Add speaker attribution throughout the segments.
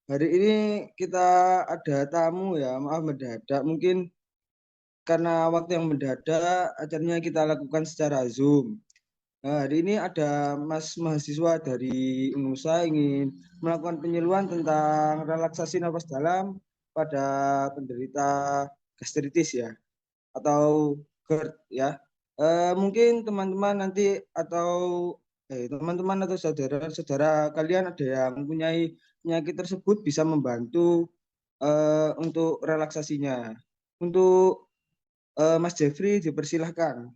Speaker 1: Hari ini kita ada tamu ya, maaf mendadak. Mungkin karena waktu yang mendadak, acaranya kita lakukan secara Zoom. Nah, hari ini ada Mas mahasiswa dari UNUSA ingin melakukan penyuluhan tentang relaksasi nafas dalam pada penderita gastritis ya, atau GERD ya. Mungkin teman-teman nanti atau teman-teman atau saudara-saudara kalian ada yang mempunyai penyakit tersebut bisa membantu untuk relaksasinya. Untuk Mas Jeffrey dipersilahkan.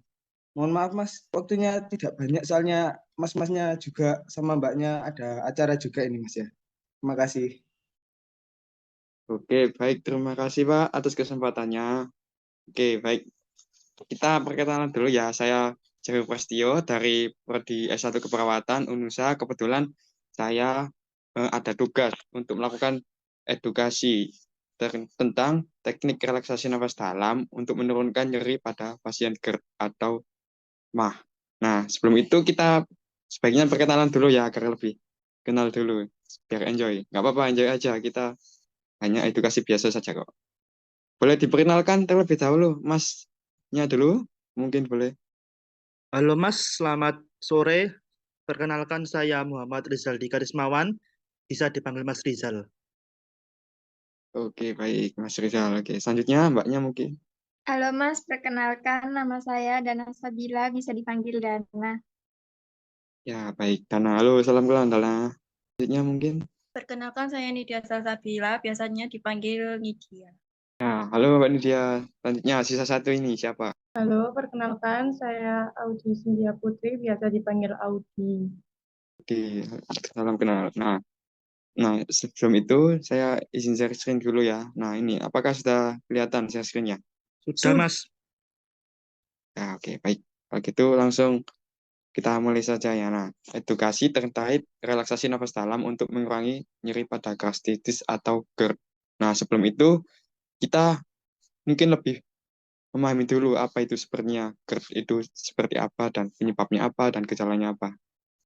Speaker 1: Mohon maaf Mas, waktunya tidak banyak soalnya mas-masnya juga sama mbaknya ada acara juga ini Mas ya. Terima kasih.
Speaker 2: Oke, baik. Terima kasih, Pak, atas kesempatannya. Oke, baik. Kita perkenalan dulu ya. Saya Jero Prastio dari Prodi S1 Keperawatan UNUSA. Kebetulan saya ada tugas untuk melakukan edukasi tentang teknik relaksasi nafas dalam untuk menurunkan nyeri pada pasien GERD atau MAH. Nah, sebelum itu kita sebaiknya perkenalan dulu ya, agar lebih kenal dulu, biar enjoy. Nggak apa-apa, enjoy aja. Kita hanya edukasi biasa saja kok. Boleh diperkenalkan terlebih dahulu, Masnya dulu, mungkin boleh.
Speaker 3: Halo Mas, selamat sore. Perkenalkan saya Muhammad Rizal Dika Rismawan, bisa dipanggil Mas Rizal.
Speaker 2: Oke, baik, Mas Rizal. Oke, selanjutnya Mbaknya mungkin.
Speaker 4: Halo Mas, perkenalkan nama saya Dana Sabila, bisa dipanggil Dana.
Speaker 2: Ya, baik. Dana, halo, salam kenal, Dana. Selanjutnya mungkin.
Speaker 5: Perkenalkan saya Nidia Salsabila, biasanya dipanggil Nidia.
Speaker 2: Ya, halo Mbak Nidia. Selanjutnya, sisa satu ini siapa?
Speaker 6: Halo, perkenalkan saya Audi Sindia Putri, biasa dipanggil Audi.
Speaker 2: Oke, salam kenal. Nah, sebelum itu saya izin share screen dulu ya. Nah, ini apakah sudah kelihatan share screen-nya?
Speaker 3: Sudah Mas.
Speaker 2: Ya, oke, baik. Kalau gitu langsung kita mulai saja ya. Nah, edukasi terkait relaksasi nafas dalam untuk mengurangi nyeri pada gastritis atau GERD. Nah, sebelum itu kita mungkin lebih memahami dulu apa itu sebenarnya GERD itu seperti apa dan penyebabnya apa dan gejalanya apa.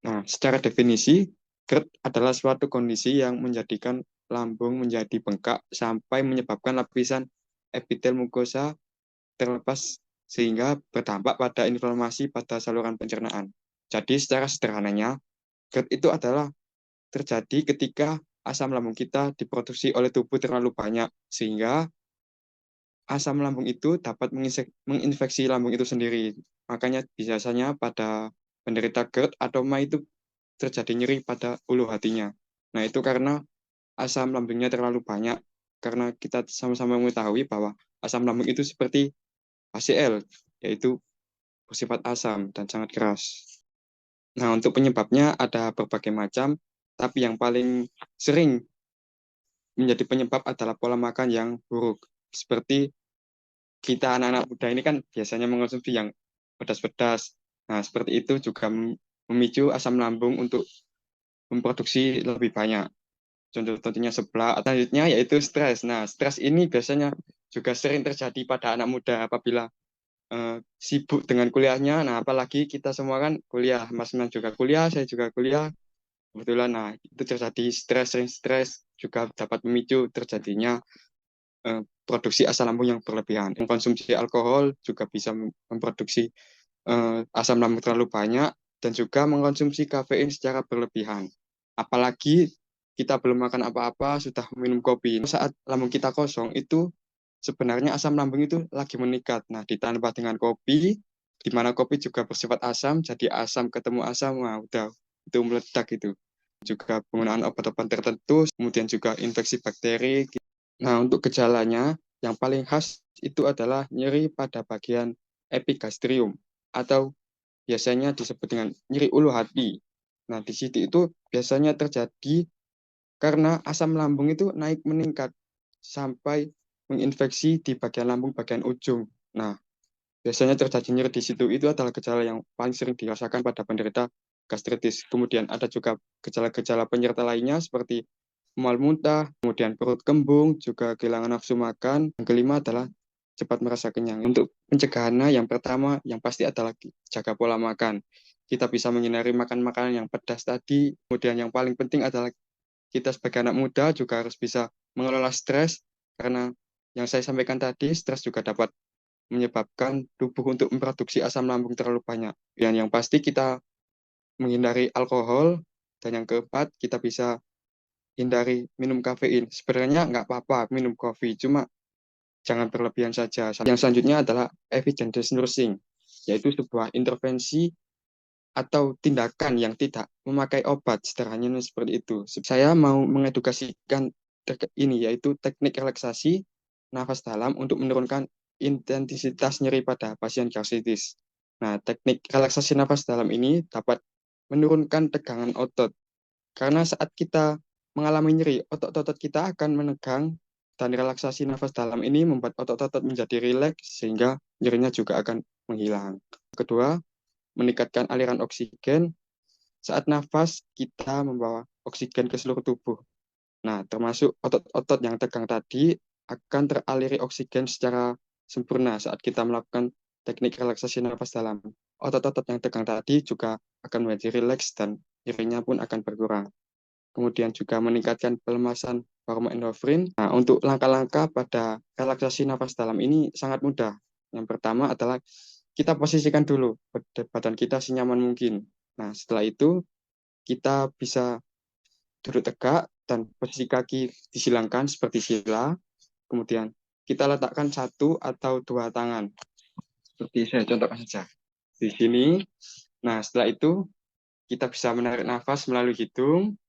Speaker 2: Nah, secara definisi, GERD adalah suatu kondisi yang menjadikan lambung menjadi bengkak sampai menyebabkan lapisan epitel mukosa terlepas sehingga berdampak pada inflamasi pada saluran pencernaan. Jadi secara sederhananya, GERD itu adalah terjadi ketika asam lambung kita diproduksi oleh tubuh terlalu banyak, sehingga asam lambung itu dapat menginfeksi lambung itu sendiri. Makanya biasanya pada penderita GERD atau MA itu terjadi nyeri pada ulu hatinya. Nah, itu karena asam lambungnya terlalu banyak, karena kita sama-sama mengetahui bahwa asam lambung itu seperti HCl, yaitu bersifat asam dan sangat keras. Nah, untuk penyebabnya ada berbagai macam, tapi yang paling sering menjadi penyebab adalah pola makan yang buruk. Seperti kita anak-anak muda ini kan biasanya mengonsumsi yang pedas-pedas. Nah, seperti itu juga memicu asam lambung untuk memproduksi lebih banyak. Contoh-contohnya sebelah, selanjutnya yaitu stres. Nah, stres ini biasanya juga sering terjadi pada anak muda apabila sibuk dengan kuliahnya. Nah, apalagi kita semua kan kuliah, Mas juga kuliah, saya juga kuliah. Kebetulan, nah itu terjadi stres, sering stres juga dapat memicu terjadinya produksi asam lambung yang berlebihan. Mengkonsumsi alkohol juga bisa memproduksi asam lambung terlalu banyak dan juga mengkonsumsi kafein secara berlebihan. Apalagi kita belum makan apa-apa, sudah minum kopi. Saat lambung kita kosong, itu sebenarnya asam lambung itu lagi meningkat. Nah, ditambah dengan kopi, di mana kopi juga bersifat asam, jadi asam ketemu asam, nah udah itu meledak itu. Juga penggunaan obat-obat tertentu, kemudian juga infeksi bakteri. Nah, untuk gejalanya, yang paling khas itu adalah nyeri pada bagian epigastrium, atau biasanya disebut dengan nyeri ulu hati. Nah, di situ itu biasanya terjadi karena asam lambung itu naik meningkat sampai menginfeksi di bagian lambung bagian ujung. Nah, biasanya terjadi nyeri di situ itu adalah gejala yang paling sering dirasakan pada penderita gastritis. Kemudian ada juga gejala-gejala penyerta lainnya seperti mual muntah, kemudian perut kembung, juga kehilangan nafsu makan. Yang kelima adalah cepat merasa kenyang. Untuk pencegahannya yang pertama yang pasti adalah jaga pola makan. Kita bisa menghindari makan makanan yang pedas tadi. Kemudian yang paling penting adalah kita sebagai anak muda juga harus bisa mengelola stres, karena yang saya sampaikan tadi, stres juga dapat menyebabkan tubuh untuk memproduksi asam lambung terlalu banyak. Dan yang pasti kita menghindari alkohol, dan yang keempat kita bisa hindari minum kafein. Sebenarnya nggak apa-apa minum kopi, cuma jangan berlebihan saja. Yang selanjutnya adalah evidence nursing, yaitu sebuah intervensi atau tindakan yang tidak memakai obat, sederhananya seperti itu. Saya mau mengedukasikan ini, yaitu teknik relaksasi nafas dalam untuk menurunkan intensitas nyeri pada pasien gastritis. Nah, teknik relaksasi nafas dalam ini dapat menurunkan tegangan otot. Karena saat kita mengalami nyeri, otot-otot kita akan menegang, dan relaksasi nafas dalam ini membuat otot-otot menjadi rileks sehingga nyerinya juga akan menghilang. Kedua, meningkatkan aliran oksigen. Saat nafas, kita membawa oksigen ke seluruh tubuh. Nah, termasuk otot-otot yang tegang tadi akan teraliri oksigen secara sempurna saat kita melakukan teknik relaksasi nafas dalam. Otot-otot yang tegang tadi juga akan menjadi rileks dan nyerinya pun akan berkurang. Kemudian juga meningkatkan pelemasan hormon endorfin. Nah, untuk langkah-langkah pada relaksasi nafas dalam ini sangat mudah. Yang pertama adalah kita posisikan dulu badan kita senyaman mungkin. Nah, setelah itu kita bisa duduk tegak dan posisi kaki disilangkan seperti sila. Kemudian kita letakkan satu atau dua tangan. Seperti saya contohkan saja. Di sini. Nah, setelah itu kita bisa menarik nafas melalui hidung.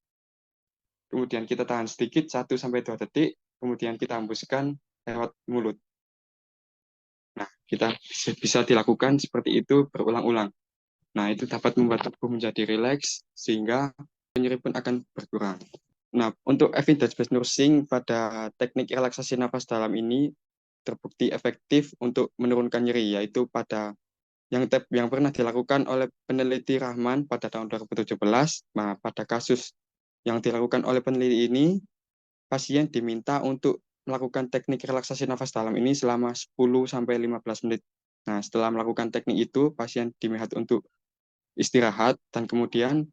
Speaker 2: Kemudian kita tahan sedikit 1-2 detik. Kemudian kita hembuskan lewat mulut. Nah, kita bisa dilakukan seperti itu berulang-ulang. Nah, itu dapat membuat tubuh menjadi rileks, sehingga nyeri pun akan berkurang. Nah, untuk evidence-based nursing pada teknik relaksasi nafas dalam ini terbukti efektif untuk menurunkan nyeri, yaitu pada yang pernah dilakukan oleh peneliti Rahman pada tahun 2017. Nah, pada kasus yang dilakukan oleh peneliti ini, pasien diminta untuk melakukan teknik relaksasi nafas dalam ini selama 10-15 menit. Nah, setelah melakukan teknik itu, pasien diminta untuk istirahat dan kemudian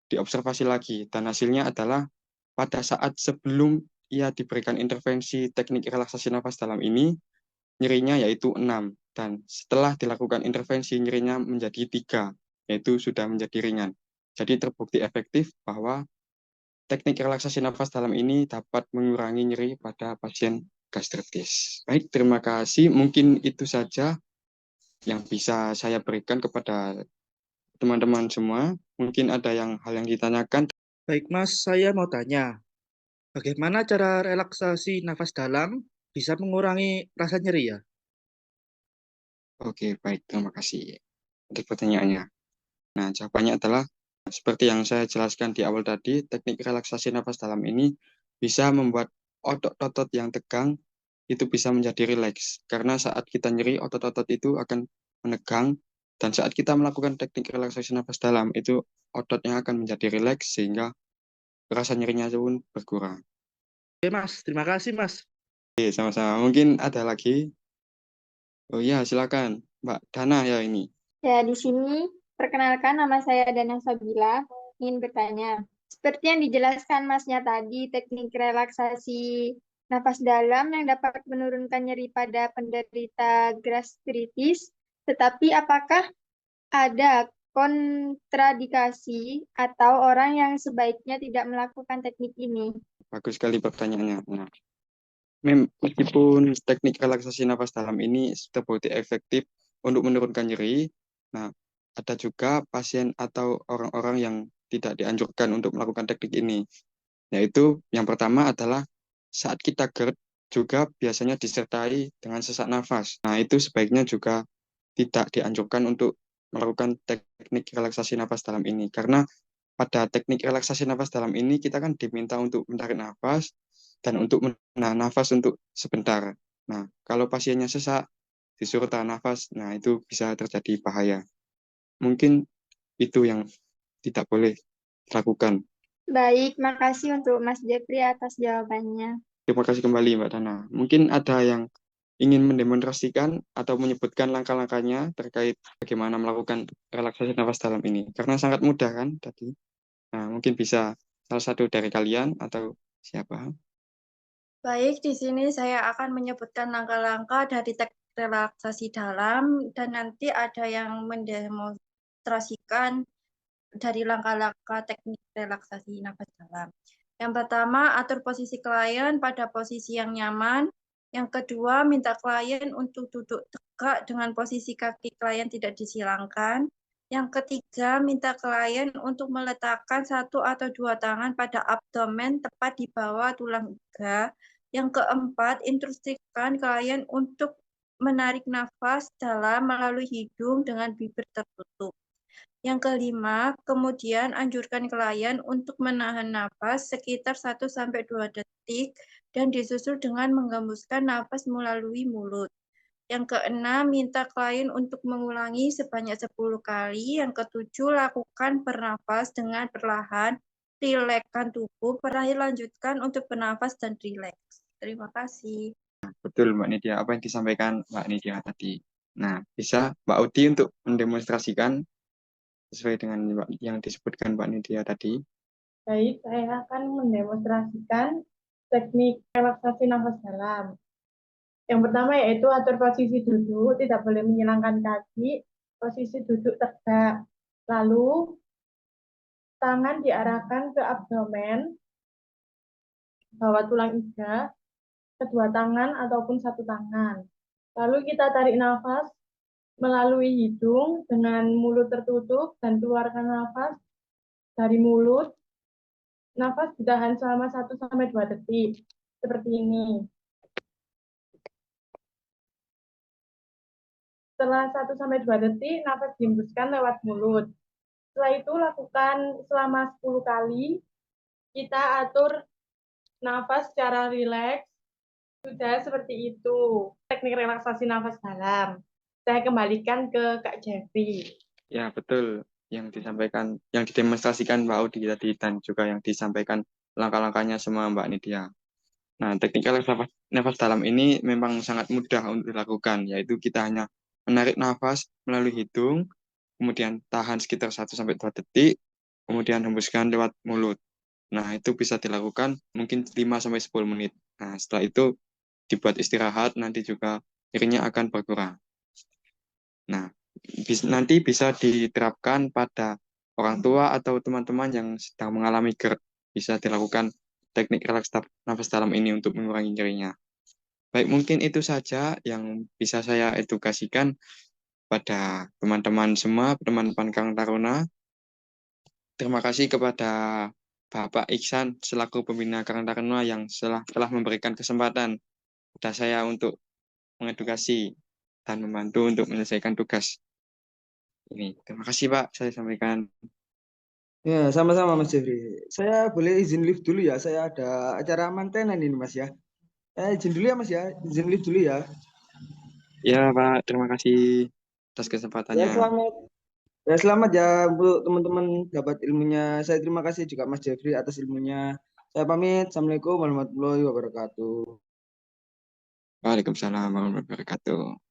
Speaker 2: diobservasi lagi. Dan hasilnya adalah pada saat sebelum ia diberikan intervensi teknik relaksasi nafas dalam ini, nyerinya yaitu 6. Dan setelah dilakukan intervensi, nyerinya menjadi 3, yaitu sudah menjadi ringan. Jadi terbukti efektif bahwa teknik relaksasi nafas dalam ini dapat mengurangi nyeri pada pasien gastritis. Baik, terima kasih. Mungkin itu saja yang bisa saya berikan kepada teman-teman semua. Mungkin ada hal yang ditanyakan.
Speaker 3: Baik, Mas, saya mau tanya, bagaimana cara relaksasi nafas dalam bisa mengurangi rasa nyeri ya?
Speaker 2: Oke, baik. Terima kasih untuk pertanyaannya. Nah, jawabannya adalah seperti yang saya jelaskan di awal tadi, teknik relaksasi nafas dalam ini bisa membuat otot-otot yang tegang itu bisa menjadi rileks. Karena saat kita nyeri, otot-otot itu akan menegang, dan saat kita melakukan teknik relaksasi nafas dalam, itu ototnya akan menjadi rileks sehingga rasa nyerinya pun berkurang.
Speaker 3: Oke, Mas, terima kasih, Mas.
Speaker 2: Oke, sama-sama. Mungkin ada lagi? Oh iya, silakan. Mbak Dana ya ini.
Speaker 4: Ya, di sini perkenalkan nama saya Dana Sabila, ingin bertanya. Seperti yang dijelaskan Masnya tadi, teknik relaksasi nafas dalam yang dapat menurunkan nyeri pada penderita gastritis, tetapi apakah ada kontradikasi atau orang yang sebaiknya tidak melakukan teknik ini?
Speaker 2: Bagus sekali pertanyaannya. Nah, meskipun teknik relaksasi nafas dalam ini terbukti efektif untuk menurunkan nyeri, nah, ada juga pasien atau orang-orang yang tidak dianjurkan untuk melakukan teknik ini. Yaitu yang pertama adalah saat kita GERD juga biasanya disertai dengan sesak nafas. Nah, itu sebaiknya juga tidak dianjurkan untuk melakukan teknik relaksasi nafas dalam ini. Karena pada teknik relaksasi nafas dalam ini kita kan diminta untuk menarik nafas dan untuk menahan nafas untuk sebentar. Nah, kalau pasiennya sesak, disuruh tahan nafas, nah itu bisa terjadi bahaya. Mungkin itu yang tidak boleh dilakukan.
Speaker 4: Baik, makasih untuk Mas Jeffrey atas jawabannya.
Speaker 2: Terima kasih kembali Mbak Dana. Mungkin ada yang ingin mendemonstrasikan atau menyebutkan langkah-langkahnya terkait bagaimana melakukan relaksasi nafas dalam ini. Karena sangat mudah kan tadi. Nah, mungkin bisa salah satu dari kalian atau siapa?
Speaker 5: Baik, di sini saya akan menyebutkan langkah-langkah dari teknik relaksasi dalam dan nanti ada yang mendemonstrasikan dari langkah-langkah teknik relaksasi nafas dalam. Yang pertama, atur posisi klien pada posisi yang nyaman. Yang kedua, minta klien untuk duduk tegak dengan posisi kaki klien tidak disilangkan. Yang ketiga, minta klien untuk meletakkan 1 atau 2 tangan pada abdomen tepat di bawah tulang iga. Yang keempat, instruksikan klien untuk menarik nafas dalam melalui hidung dengan bibir tertutup. Yang kelima, kemudian anjurkan klien untuk menahan nafas sekitar 1-2 detik dan disusul dengan menggembuskan nafas melalui mulut. Yang keenam, minta klien untuk mengulangi sebanyak 10 kali. Yang ketujuh, lakukan bernafas dengan perlahan, rilekskan tubuh, terakhir lanjutkan untuk bernafas dan rileks. Terima kasih.
Speaker 2: Betul Mbak Nidia, apa yang disampaikan Mbak Nidia tadi. Nah, bisa Mbak Udi untuk mendemonstrasikan sesuai dengan yang disebutkan Mbak Nidia tadi.
Speaker 6: Baik, saya akan mendemonstrasikan teknik relaksasi nafas dalam. Yang pertama yaitu atur posisi duduk, tidak boleh menyilangkan kaki, posisi duduk tegak. Lalu, tangan diarahkan ke abdomen, bawah tulang iga, kedua tangan ataupun satu tangan. Lalu kita tarik nafas melalui hidung dengan mulut tertutup dan keluarkan nafas dari mulut. Nafas ditahan selama 1-2 detik. Seperti ini. Setelah 1-2 detik, nafas dihembuskan lewat mulut. Setelah itu lakukan selama 10 kali. Kita atur nafas secara rileks. Sudah seperti itu. Teknik relaksasi nafas dalam. Saya kembalikan ke Kak Jeffrey.
Speaker 2: Ya, betul. Yang disampaikan, yang didemonstrasikan Mbak Udi tadi dan juga yang disampaikan langkah-langkahnya semua Mbak Nidia. Nah, teknik nafas dalam ini memang sangat mudah untuk dilakukan, yaitu kita hanya menarik nafas melalui hidung, kemudian tahan sekitar 1-2 detik, kemudian hembuskan lewat mulut. Nah, itu bisa dilakukan mungkin 5-10 menit. Nah, setelah itu dibuat istirahat, nanti juga nyerinya akan berkurang. Nah, nanti bisa diterapkan pada orang tua atau teman-teman yang sedang mengalami GERD. Bisa dilakukan teknik relaks nafas dalam ini untuk mengurangi nyerinya. Baik, mungkin itu saja yang bisa saya edukasikan pada teman-teman semua, teman-teman Karang Taruna. Terima kasih kepada Bapak Iksan selaku pembina Karang Taruna yang telah memberikan kesempatan kepada saya untuk mengedukasi dan membantu untuk menyelesaikan tugas ini. Terima kasih Pak, saya sampaikan.
Speaker 1: Ya, sama-sama Mas Jeffrey. Saya boleh izin lift dulu ya. Saya ada acara mantenan ini Mas ya. Izin dulu ya Mas ya. Izin lift dulu ya.
Speaker 2: Ya Pak, terima kasih atas
Speaker 1: Ya
Speaker 2: kesempatannya.
Speaker 1: selamat. Ya selamat ya untuk teman-teman dapat ilmunya. Saya terima kasih juga Mas Jeffrey atas ilmunya. Saya pamit. Assalamualaikum warahmatullahi wabarakatuh.
Speaker 2: Waalaikumsalam warahmatullahi wabarakatuh.